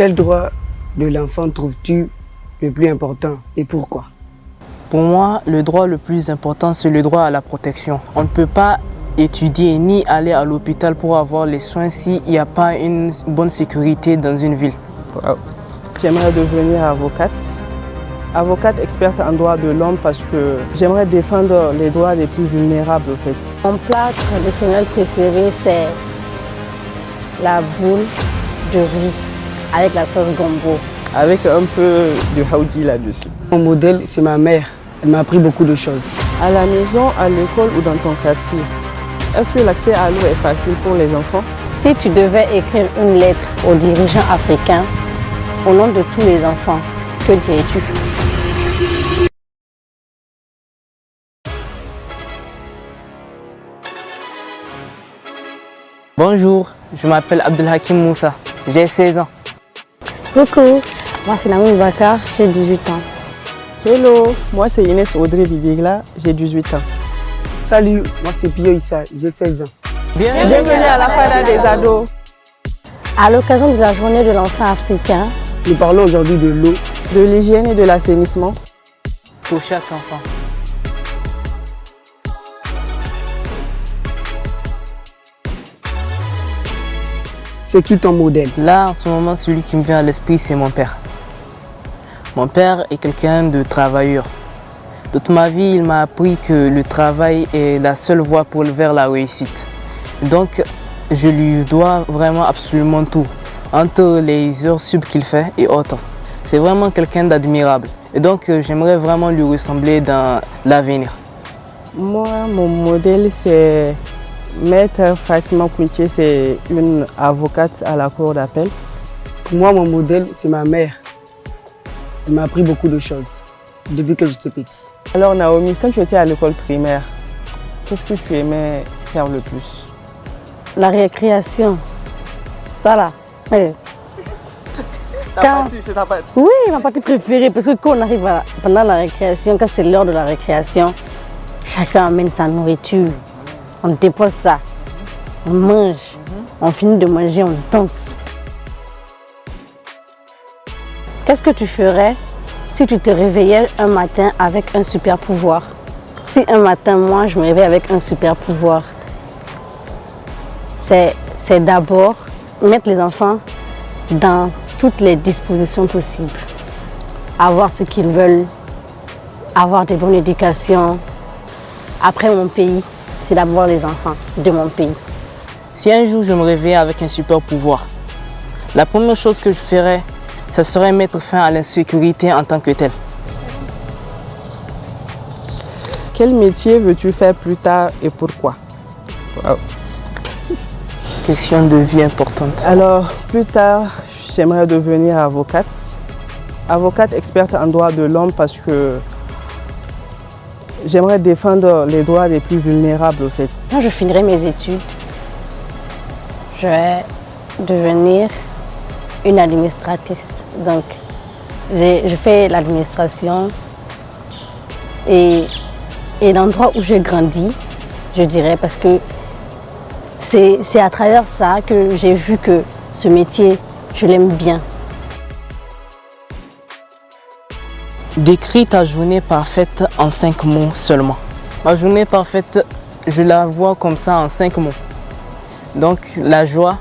Quel droit de l'enfant trouves-tu le plus important et pourquoi? Pour moi, le droit le plus important, c'est le droit à la protection. On ne peut pas étudier ni aller à l'hôpital pour avoir les soins s'il n'y a pas une bonne sécurité dans une ville. J'aimerais devenir avocate. Avocate experte en droit de l'homme parce que j'aimerais défendre les droits des plus vulnérables en fait. Mon plat traditionnel préféré, c'est la boule de riz avec la sauce gombo. Avec un peu de haoudi là-dessus. Mon modèle, c'est ma mère. Elle m'a appris beaucoup de choses. À la maison, à l'école ou dans ton quartier, est-ce que l'accès à l'eau est facile pour les enfants? Si tu devais écrire une lettre aux dirigeants africains, au nom de tous les enfants, que dirais-tu? Bonjour, je m'appelle Abdelhakim Moussa, j'ai 16 ans. Coucou, moi c'est Naoumi Bakar, j'ai 18 ans. Hello, moi c'est Inès Audrey Bidigla, j'ai 18 ans. Salut, moi c'est Pio Issa, j'ai 16 ans. Bienvenue à la Fada des ados. À l'occasion de la journée de l'enfant africain, nous parlons aujourd'hui de l'eau, de l'hygiène et de l'assainissement pour chaque enfant. C'est qui ton modèle? Là, en ce moment, celui qui me vient à l'esprit, c'est mon père. Mon père est quelqu'un de travailleur. Toute ma vie, il m'a appris que le travail est la seule voie vers la réussite. Donc, je lui dois vraiment absolument tout, entre les heures sub qu'il fait et autres. C'est vraiment quelqu'un d'admirable. Et donc, j'aimerais vraiment lui ressembler dans l'avenir. Moi, mon modèle, c'est Maître Fatima Kounché, c'est une avocate à la cour d'appel. Pour moi, mon modèle, c'est ma mère. Elle m'a appris beaucoup de choses depuis que j'étais petit. Alors Naomi, quand tu étais à l'école primaire, qu'est-ce que tu aimais faire le plus? La récréation. Ça là. C'est ta partie. Oui, ma partie préférée, parce que quand on arrive pendant la récréation, quand c'est l'heure de la récréation, chacun amène sa nourriture. On dépose ça, on mange, on finit de manger, on danse. Qu'est-ce que tu ferais si tu te réveillais un matin avec un super pouvoir? Si un matin, moi, je me réveille avec un super pouvoir, c'est d'abord mettre les enfants dans toutes les dispositions possibles. Avoir ce qu'ils veulent, avoir des bonnes éducations. Après mon pays, c'est d'abord les enfants de mon pays. Si un jour je me réveillais avec un super pouvoir, la première chose que je ferais, ce serait mettre fin à l'insécurité en tant que telle. Quel métier veux-tu faire plus tard et pourquoi? Wow. Question de vie importante. Alors, plus tard, j'aimerais devenir avocate. Avocate experte en droit de l'homme parce que j'aimerais défendre les droits des plus vulnérables, en fait. Quand je finirai mes études, je vais devenir une administratrice. Donc, je fais l'administration et l'endroit où j'ai grandi, je dirais, parce que c'est à travers ça que j'ai vu que ce métier, je l'aime bien. Décris ta journée parfaite en 5 mots seulement. Ma journée parfaite, je la vois comme ça en 5 mots. Donc la joie,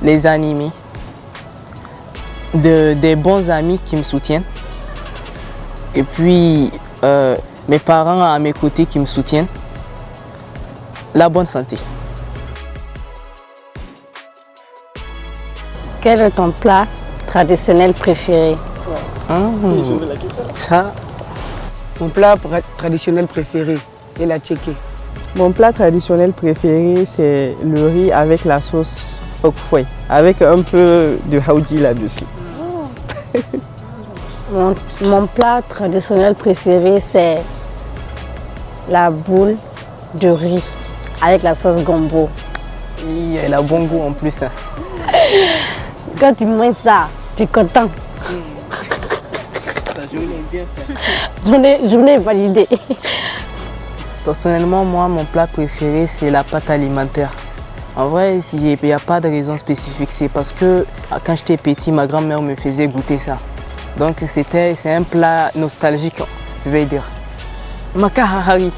les animés, des bons amis qui me soutiennent et puis mes parents à mes côtés qui me soutiennent, la bonne santé. Quel est ton plat traditionnel préféré? Ça. Mon plat traditionnel préféré est la tchéké. Mon plat traditionnel préféré, c'est le riz avec la sauce phoque fouet, avec un peu de haoudi là-dessus. Mon plat traditionnel préféré, c'est la boule de riz avec la sauce gombo. Elle a bon goût en plus. Hein. Quand tu manges ça, tu es content. La journée est bien faite. Journée validée. Personnellement, moi, mon plat préféré, c'est la pâte alimentaire. En vrai, il n'y a pas de raison spécifique. C'est parce que quand j'étais petit, ma grand-mère me faisait goûter ça. Donc c'est un plat nostalgique, je vais dire. Makahari.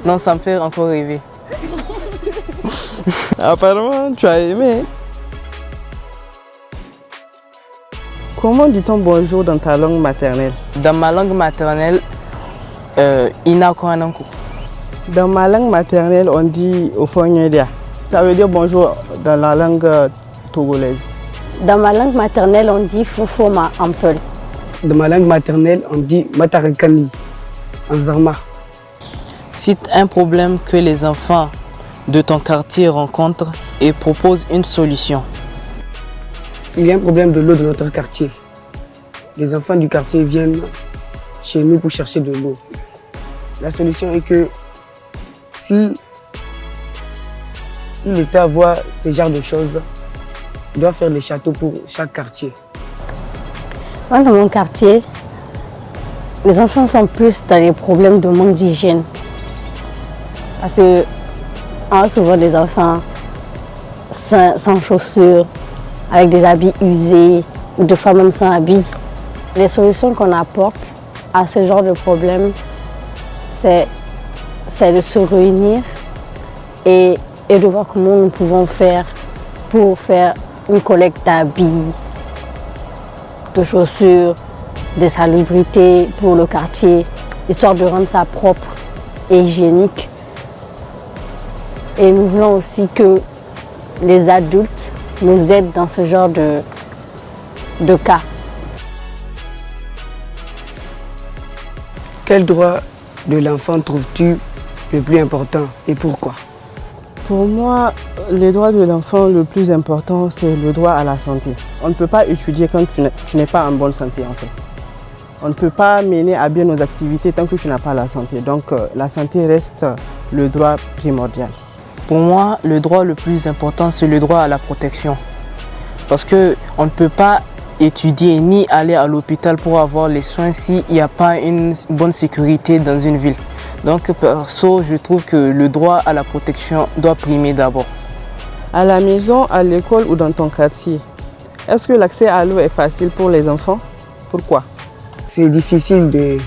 Non, ça me fait encore rêver. Apparemment, tu as aimé. Comment dit-on bonjour dans ta langue maternelle? Dans ma langue maternelle, Ina Kwananku. Dans ma langue maternelle, on dit Ofonyedia. Ça veut dire bonjour dans la langue togolaise. Dans ma langue maternelle, on dit Fofoma Ampel. Dans ma langue maternelle, on dit Matarikani en Zarma. Cite un problème que les enfants de ton quartier rencontrent et propose une solution. Il y a un problème de l'eau dans notre quartier. Les enfants du quartier viennent chez nous pour chercher de l'eau. La solution est que si l'État voit ce genre de choses, il doit faire des châteaux pour chaque quartier. Moi, dans mon quartier, les enfants sont plus dans les problèmes de manque d'hygiène. Parce que on a souvent des enfants sans chaussures, avec des habits usés, ou des fois même sans habits. Les solutions qu'on apporte à ce genre de problème, c'est de se réunir et de voir comment nous pouvons faire pour faire une collecte d'habits, de chaussures, de salubrité pour le quartier, histoire de rendre ça propre et hygiénique. Et nous voulons aussi que les adultes nous aident dans ce genre de cas. Quel droit de l'enfant trouves-tu le plus important et pourquoi? Pour moi, le droit de l'enfant le plus important, c'est le droit à la santé. On ne peut pas étudier quand tu n'es pas en bonne santé en fait. On ne peut pas mener à bien nos activités tant que tu n'as pas la santé. Donc la santé reste le droit primordial. Pour moi, le droit le plus important, c'est le droit à la protection. Parce qu'on ne peut pas étudier ni aller à l'hôpital pour avoir les soins s'il n'y a pas une bonne sécurité dans une ville. Donc perso, je trouve que le droit à la protection doit primer d'abord. À la maison, à l'école ou dans ton quartier, est-ce que l'accès à l'eau est facile pour les enfants? Pourquoi? C'est difficile de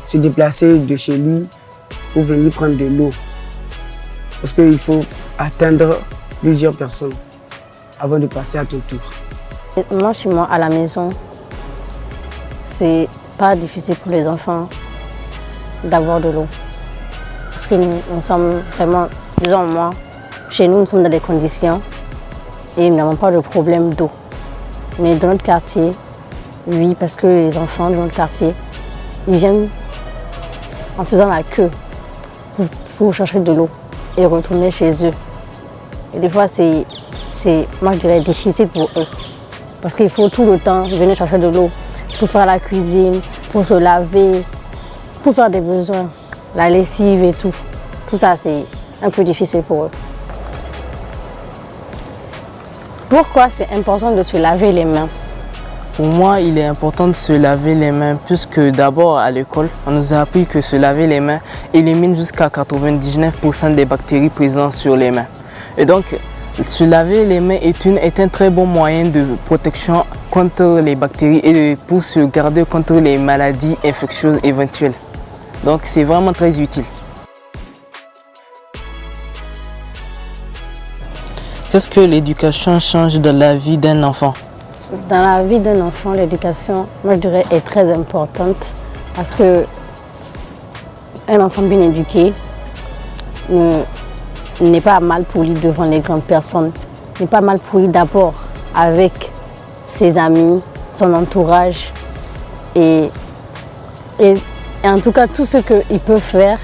se déplacer de chez lui pour venir prendre de l'eau. Parce qu'il faut atteindre plusieurs personnes avant de passer à ton tour. Moi, chez moi, à la maison, c'est pas difficile pour les enfants d'avoir de l'eau. Parce que nous sommes vraiment, disons moi, chez nous, nous sommes dans des conditions et nous n'avons pas de problème d'eau. Mais dans notre quartier, oui, parce que les enfants de notre quartier, ils viennent en faisant la queue pour chercher de l'eau et retourner chez eux. Et des fois, c'est, moi je dirais, difficile pour eux. Parce qu'il faut tout le temps venir chercher de l'eau pour faire la cuisine, pour se laver, pour faire des besoins, la lessive et tout. Tout ça, c'est un peu difficile pour eux. Pourquoi c'est important de se laver les mains? Pour moi, il est important de se laver les mains puisque d'abord à l'école, on nous a appris que se laver les mains élimine jusqu'à 99% des bactéries présentes sur les mains. Et donc, se laver les mains est un très bon moyen de protection contre les bactéries et pour se garder contre les maladies infectieuses éventuelles. Donc, c'est vraiment très utile. Qu'est-ce que l'éducation change dans la vie d'un enfant? Dans la vie d'un enfant, l'éducation, moi je dirais, est très importante parce que un enfant bien éduqué n'est pas mal poli devant les grandes personnes, n'est pas mal poli d'abord avec ses amis, son entourage et en tout cas tout ce qu'il peut faire,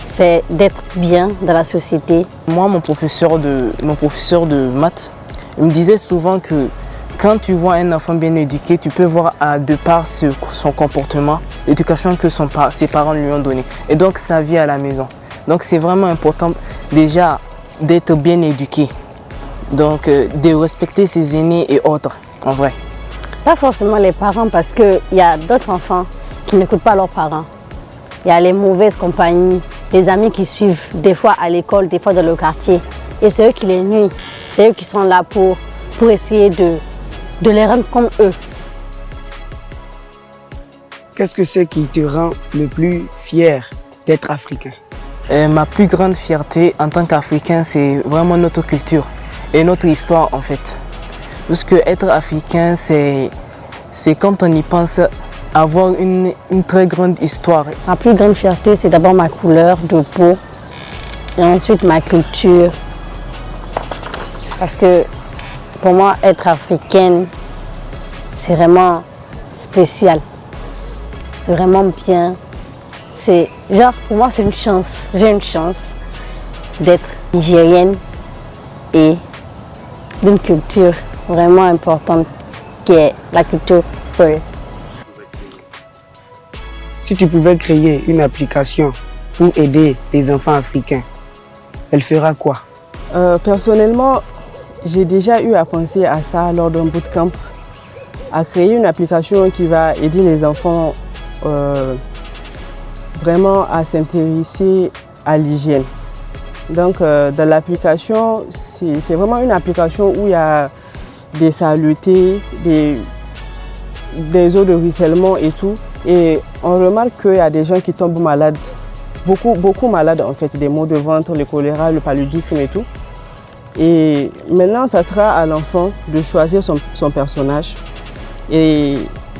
c'est d'être bien dans la société. Moi, mon professeur de maths, il me disait souvent que quand tu vois un enfant bien éduqué, tu peux voir de par son comportement, l'éducation que ses parents lui ont donnée. Et donc sa vie à la maison. Donc c'est vraiment important déjà d'être bien éduqué. Donc de respecter ses aînés et autres, en vrai. Pas forcément les parents parce qu'il y a d'autres enfants qui n'écoutent pas leurs parents. Il y a les mauvaises compagnies, des amis qui suivent des fois à l'école, des fois dans le quartier. Et c'est eux qui les nuisent. C'est eux qui sont là pour essayer de les rendre comme eux. Qu'est-ce que c'est qui te rend le plus fier d'être africain? Ma plus grande fierté en tant qu'Africain, c'est vraiment notre culture et notre histoire en fait. Parce que être africain, c'est quand on y pense, avoir une très grande histoire. Ma plus grande fierté, c'est d'abord ma couleur de peau et ensuite ma culture. Parce que pour moi, être africaine, c'est vraiment spécial. C'est vraiment bien. C'est genre, pour moi, c'est une chance. J'ai une chance d'être nigérienne et d'une culture vraiment importante qui est la culture peul. Si tu pouvais créer une application pour aider les enfants africains, elle fera quoi? Personnellement, j'ai déjà eu à penser à ça lors d'un bootcamp, à créer une application qui va aider les enfants vraiment à s'intéresser à l'hygiène. Donc dans l'application, c'est vraiment une application où il y a des saletés, des eaux de ruissellement et tout. Et on remarque qu'il y a des gens qui tombent malades, beaucoup malades en fait, des maux de ventre, le choléra, le paludisme et tout. Et maintenant, ça sera à l'enfant de choisir son personnage et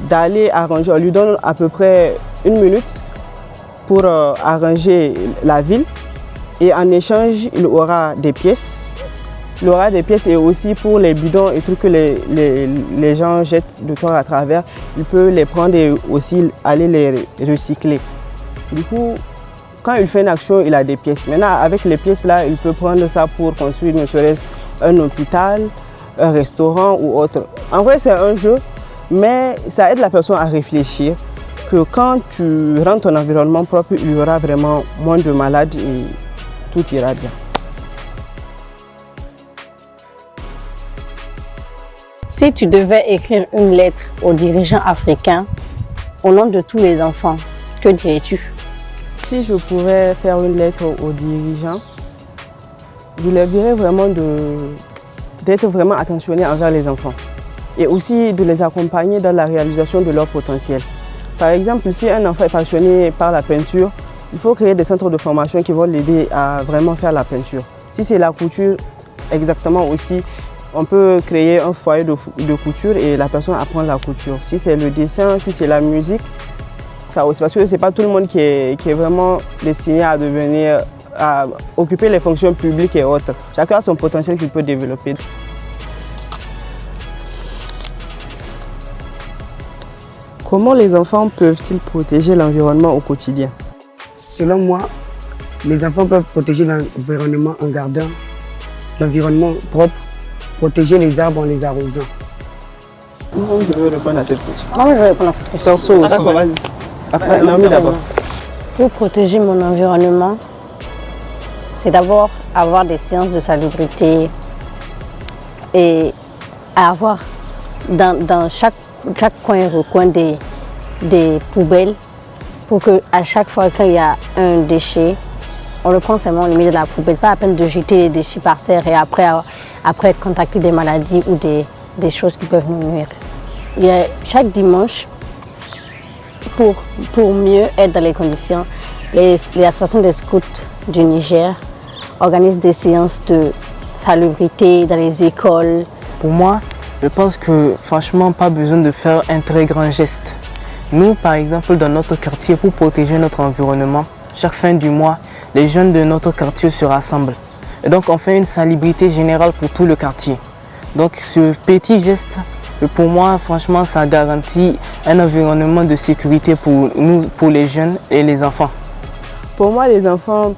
d'aller arranger. On lui donne à peu près 1 minute pour arranger la ville. Et en échange, il aura des pièces. Il aura des pièces et aussi pour les bidons et tout que les gens jettent de temps à travers, il peut les prendre et aussi aller les recycler. Du coup, quand il fait une action, il a des pièces. Maintenant, avec les pièces là, il peut prendre ça pour construire ne serait-ce un hôpital, un restaurant ou autre. En vrai, c'est un jeu, mais ça aide la personne à réfléchir que quand tu rends ton environnement propre, il y aura vraiment moins de malades et tout ira bien. Si tu devais écrire une lettre aux dirigeants africains au nom de tous les enfants, que dirais-tu? Si je pouvais faire une lettre aux dirigeants, je leur dirais vraiment d'être vraiment attentionnés envers les enfants et aussi de les accompagner dans la réalisation de leur potentiel. Par exemple, si un enfant est passionné par la peinture, il faut créer des centres de formation qui vont l'aider à vraiment faire la peinture. Si c'est la couture, exactement aussi, on peut créer un foyer de couture et la personne apprend la couture. Si c'est le dessin, si c'est la musique, ça aussi. Parce que ce n'est pas tout le monde qui est vraiment destiné à devenir, à occuper les fonctions publiques et autres. Chacun a son potentiel qu'il peut développer. Comment les enfants peuvent-ils protéger l'environnement au quotidien? Selon moi, les enfants peuvent protéger l'environnement en gardant l'environnement propre, protéger les arbres en les arrosant. Je veux répondre à cette question. Moi, je vais répondre à cette question. Naomi d'abord. Pour protéger mon environnement, c'est d'abord avoir des séances de salubrité et avoir dans chaque coin et recoin des poubelles pour qu'à chaque fois qu'il y a un déchet, on le prend seulement, on le met dans la poubelle. Pas à peine de jeter les déchets par terre et après contacter des maladies ou des choses qui peuvent nous nuire. Il y a chaque dimanche, pour mieux être dans les conditions, les associations des scouts du Niger organisent des séances de salubrité dans les écoles. Pour moi, je pense que franchement, pas besoin de faire un très grand geste. Nous, par exemple, dans notre quartier, pour protéger notre environnement, chaque fin du mois, les jeunes de notre quartier se rassemblent. Et donc, on fait une salubrité générale pour tout le quartier. Donc, ce petit geste, pour moi, franchement, ça garantit un environnement de sécurité pour nous, pour les jeunes et les enfants. Pour moi, les enfants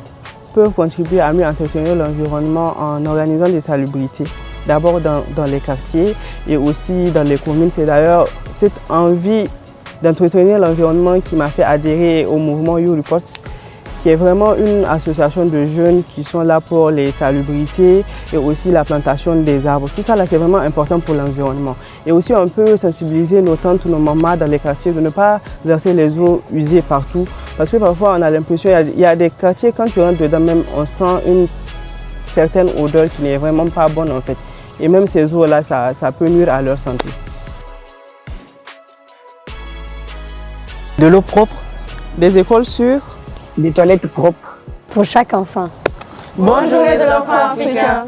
peuvent contribuer à mieux entretenir l'environnement en organisant des salubrités. D'abord dans les quartiers et aussi dans les communes. C'est d'ailleurs cette envie d'entretenir l'environnement qui m'a fait adhérer au mouvement You Report, qui est vraiment une association de jeunes qui sont là pour les salubrités et aussi la plantation des arbres. Tout ça là, c'est vraiment important pour l'environnement. Et aussi on peut sensibiliser nos tantes ou nos mamans dans les quartiers de ne pas verser les eaux usées partout. Parce que parfois on a l'impression, il y a des quartiers, quand tu rentres dedans même, on sent une certaine odeur qui n'est vraiment pas bonne en fait. Et même ces eaux là, ça peut nuire à leur santé. De l'eau propre. Des écoles sûres. Des toilettes propres. Pour chaque enfant. Bonne journée de l'enfant africain.